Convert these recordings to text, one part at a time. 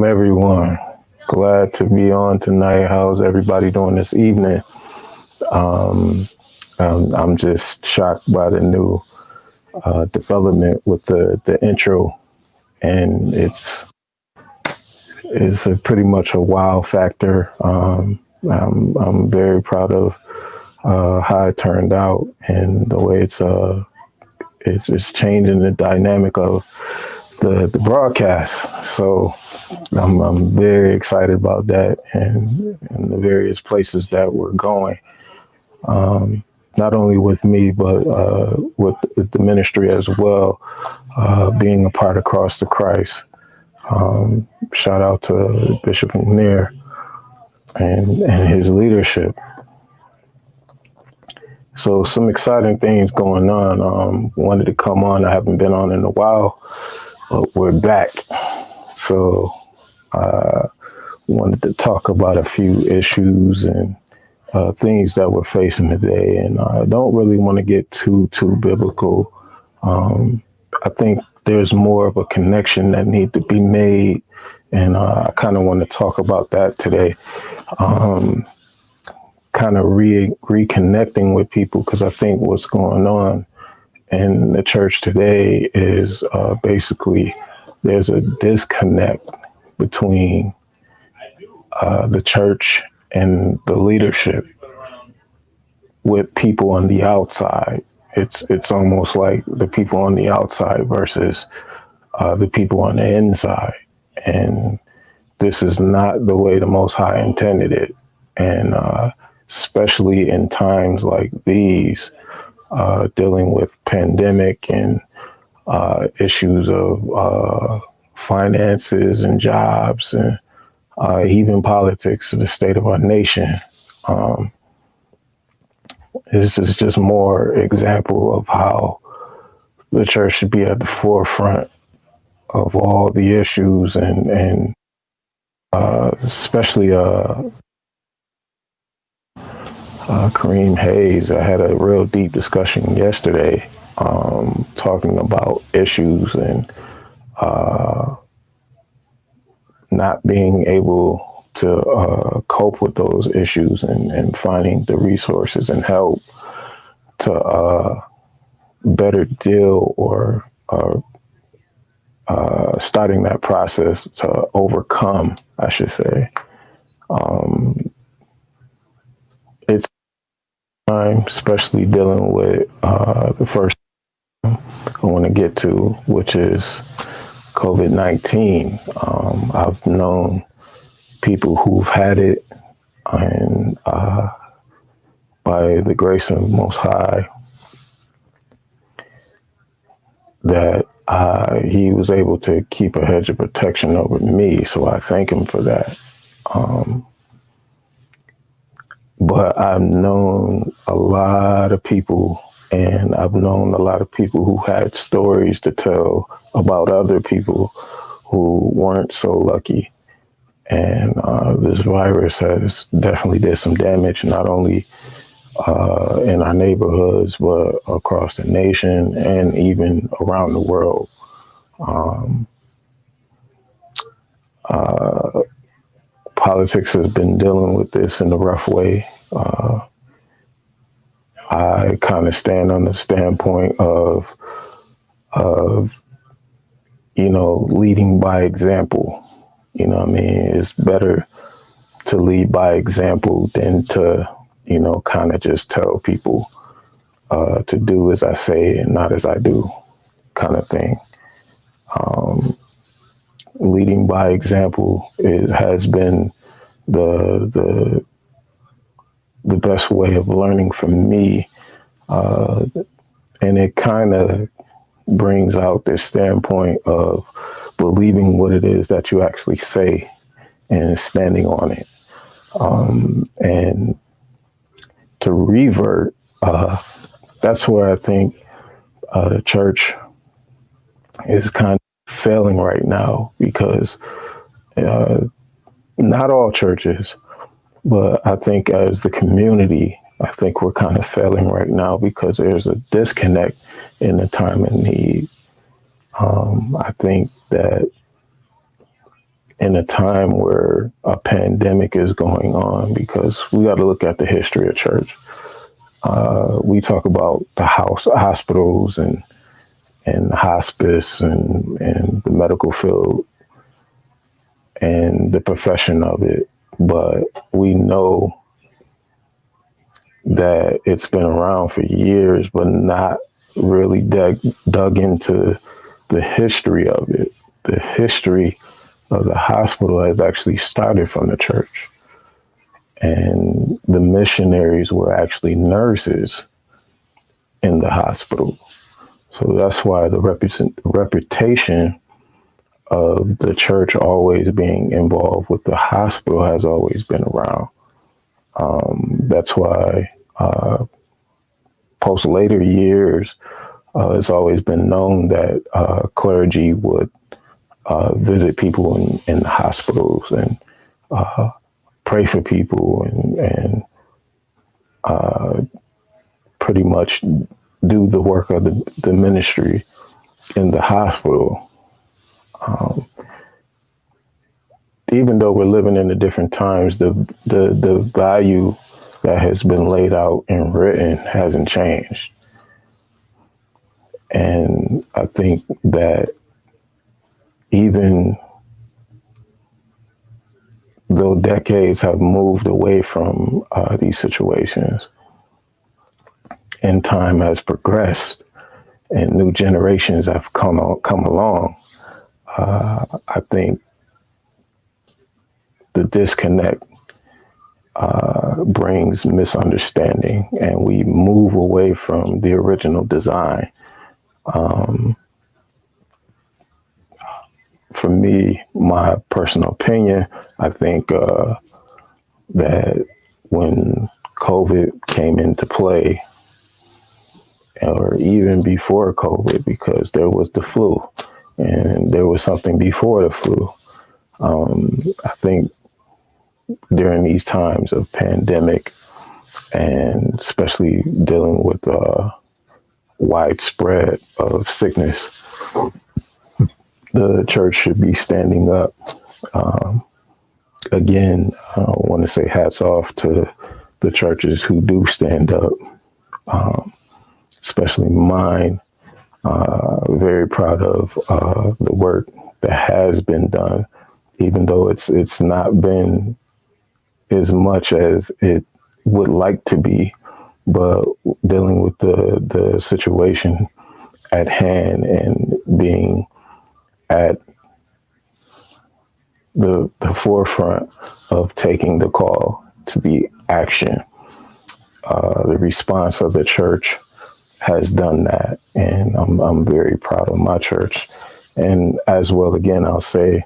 Shalom, everyone. Glad to be on tonight. How's everybody doing this evening? I'm just shocked by the new development with the intro, and it's pretty much a wow factor. I'm very proud of how it turned out and the way it's changing the dynamic of the broadcast. So I'm very excited about that and the various places that we're going. Not only with me, but with the ministry as well, being a part of Cross to Christ. Shout out to Bishop McNair and his leadership. So some exciting things going on. Wanted to come on. I haven't been on in a while, but we're back. So wanted to talk about a few issues and things that we're facing today. And I don't really want to get too biblical. I think there's more of a connection that need to be made. And I kind of want to talk about that today. Kind of reconnecting with people, because I think what's going on in the church today is basically there's a disconnect between the church and the leadership with people on the outside. It's almost like the people on the outside versus the people on the inside. And this is not the way the Most High intended it. And especially in times like these, dealing with pandemic and issues of finances and jobs and even politics of the state of our nation. This is just more example of how the church should be at the forefront of all the issues and especially Kareem Hayes. I had a real deep discussion yesterday talking about issues and not being able to cope with those issues and finding the resources and help to better deal or starting that process to overcome, I should say. It's time, especially dealing with the first I want to get to, which is COVID-19. I've known people who've had it, and by the grace of Most High, that he was able to keep a hedge of protection over me. So I thank him for that. But I've known a lot of people, and I've known a lot of people who had stories to tell about other people who weren't so lucky. And this virus has definitely did some damage, not only in our neighborhoods, but across the nation and even around the world. Politics has been dealing with this in a rough way. I kind of stand on the standpoint of, leading by example. You know what I mean? It's better to lead by example than to, kind of just tell people to do as I say and not as I do kind of thing. Leading by example has been the best way of learning from me. And it kind of brings out this standpoint of believing what it is that you actually say and standing on it. And to revert, that's where I think the church is kind of failing right now, because not all churches, but I think as the community, I think we're kind of failing right now because there's a disconnect in the time of need. I think that in a time where a pandemic is going on, because we got to look at the history of church. We talk about the hospitals and hospice and the medical field and the profession of it, but we know that it's been around for years, but not really dug into the history of it. The history of the hospital has actually started from the church. And the missionaries were actually nurses in the hospital. So that's why the reputation of the church always being involved with the hospital has always been around. That's why post later years, it's always been known that clergy would visit people in the hospitals and pray for people and pretty much do the work of the ministry in the hospital. Even though we're living in the different times, the value that has been laid out and written hasn't changed. And I think that even though decades have moved away from these situations and time has progressed and new generations have come along, I think the disconnect brings misunderstanding, and we move away from the original design. For me, my personal opinion, I think that when COVID came into play, or even before COVID, because there was the flu and there was something before the flu, I think during these times of pandemic, and especially dealing with widespread of sickness, the church should be standing up. Again, I want to say hats off to the churches who do stand up, especially mine. Very proud of the work that has been done, even though it's not been as much as it would like to be, but dealing with the situation at hand and being at the forefront of taking the call to be action. The response of the church has done that, and I'm very proud of my church. And as well, again, I'll say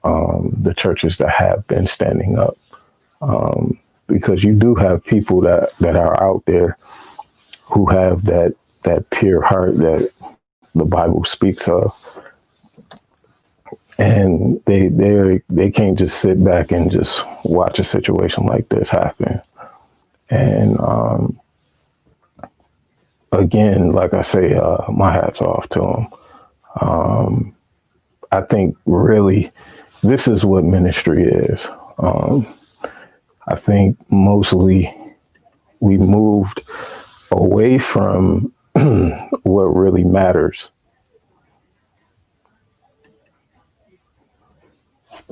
the churches that have been standing up, because you do have people that are out there who have that pure heart that the Bible speaks of, and they can't just sit back and just watch a situation like this happen. And again, like I say, my hat's off to them. I think really this is what ministry is. I think mostly we moved away from what really matters.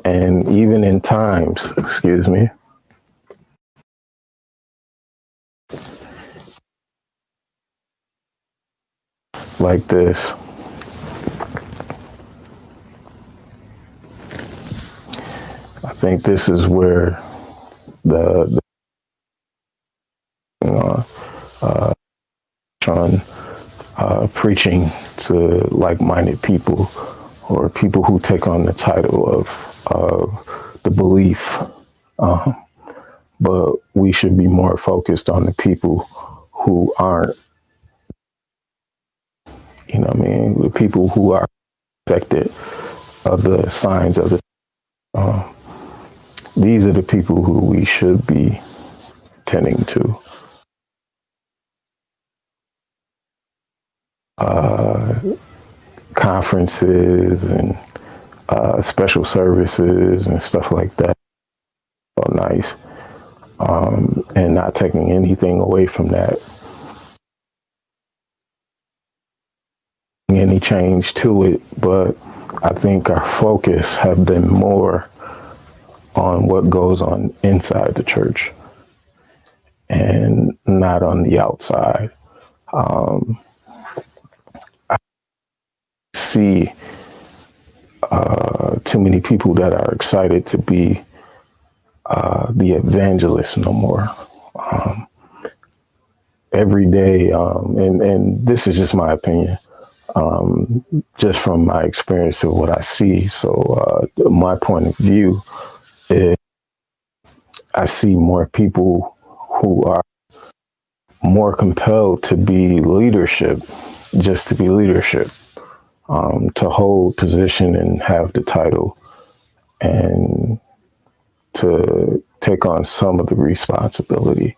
And even in times, excuse me, like this, I think this is where the on preaching to like-minded people, or people who take on the title of the belief. But we should be more focused on the people who aren't, the people who are affected of the signs of the. These are the people who we should be tending to. Conferences and special services and stuff like that. So nice. And not taking anything away from that, any change to it, but I think our focus have been more on what goes on inside the church and not on the outside. I see too many people that are excited to be the evangelists no more. Every day, and this is just my opinion, just from my experience of what I see. So my point of view is I see more people who are more compelled to be leadership, just to be leadership, to hold position and have the title and to take on some of the responsibility.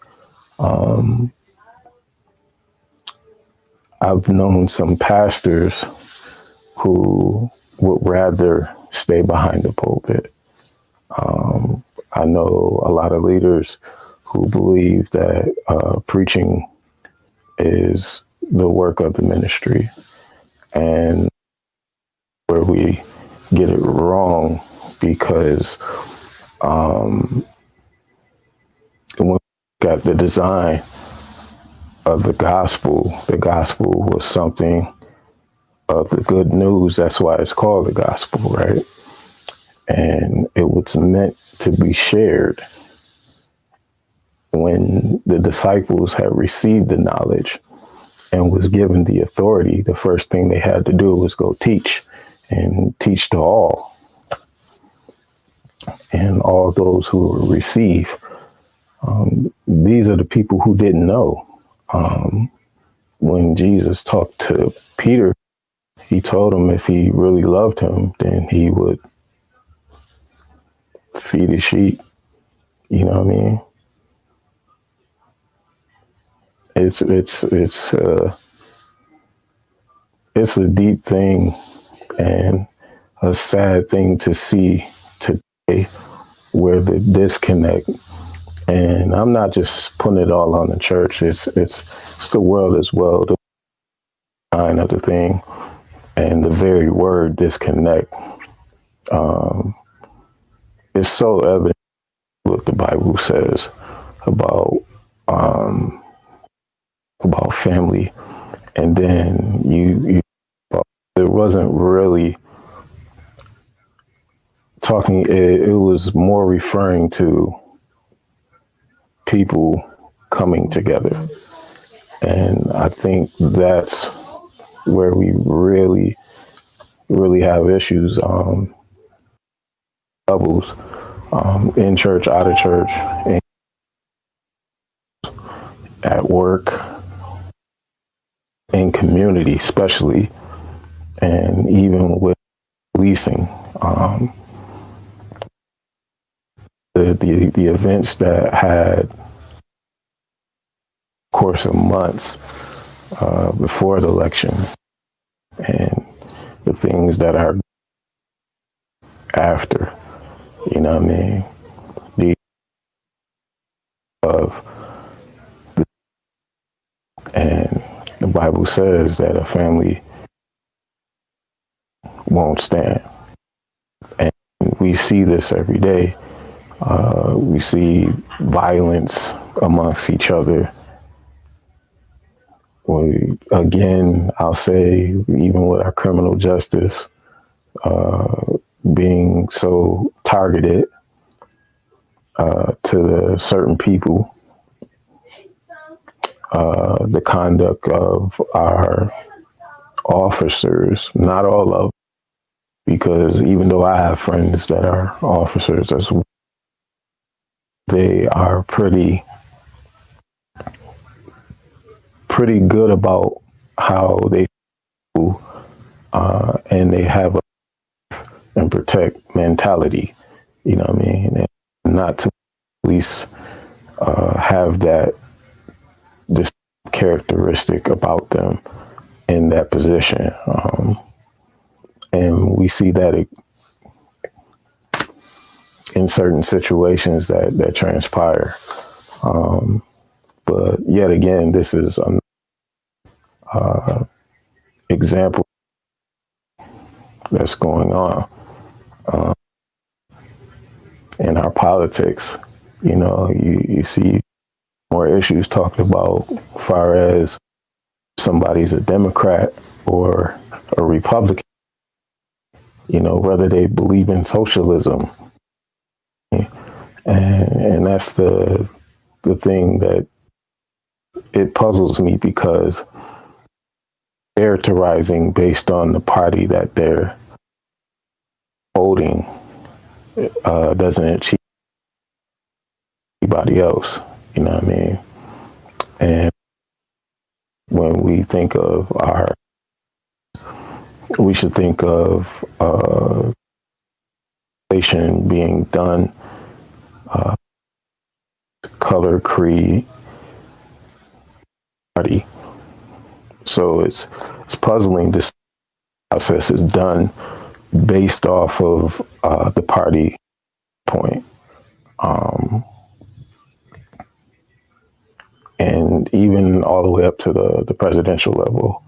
I've known some pastors who would rather stay behind the pulpit. I know a lot of leaders who believe that preaching is the work of the ministry, and where we get it wrong because when we got the design of the gospel was something of the good news. That's why it's called the gospel, right? And it was meant to be shared. When the disciples had received the knowledge and was given the authority, the first thing they had to do was go teach and teach to all. And all those who receive, these are the people who didn't know. When Jesus talked to Peter, he told him if he really loved him, then he would feed his sheep. You know what I mean? It's a deep thing and a sad thing to see today, where the disconnect. And I'm not just putting it all on the church. It's the world as well. The kind of the thing, and the very word disconnect. It's so evident what the Bible says about family, and then you it wasn't really talking. It was more referring to people coming together, and I think that's where we really have issues. Levels, in church, out of church, at work, in community, especially, and even with policing. The events that had course of months before the election, and the things that are after, you know what I mean? And the Bible says that a family won't stand. And we see this every day. We see violence amongst each other. Again, I'll say, even with our criminal justice being so targeted to the certain people, the conduct of our officers, not all of them, because even though I have friends that are officers as well, they are pretty good about how they do, and they have a and protect mentality, you know what I mean? And not to at least have that this characteristic about them in that position. And we see that in certain situations that transpire. But yet again, this is an example that's going on in our politics. You know, you see more issues talked about as far as somebody's a Democrat or a Republican, you know, whether they believe in socialism. And that's the thing that it puzzles me, because characterizing based on the party that they're holding doesn't achieve anybody else. You know what I mean? And when we think of we should think of being done, color, creed, party. So it's puzzling. This process is done based off of the party point. And even all the way up to the presidential level,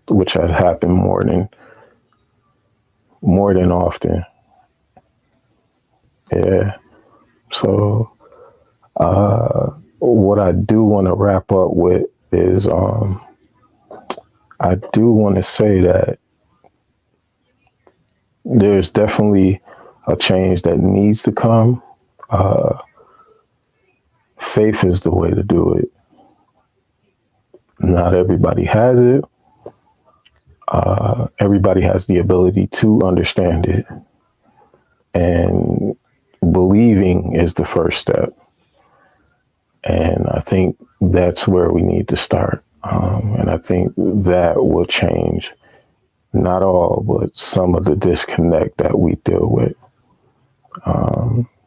which has happened more than often. Yeah. So what I do want to wrap up with is I do want to say that there's definitely a change that needs to come. Faith is the way to do it. Not everybody has it. Everybody has the ability to understand it. And believing is the first step. And I think that's where we need to start. And I think that will change not all, but some of the disconnect that we deal with.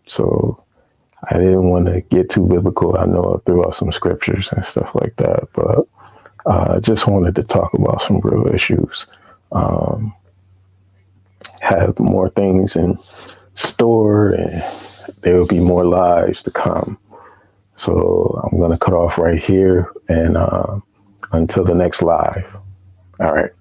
So I didn't want to get too biblical. I know I threw out some scriptures and stuff like that, but I just wanted to talk about some real issues. Have more things in store, and there will be more lives to come. So I'm going to cut off right here, and until the next live. All right.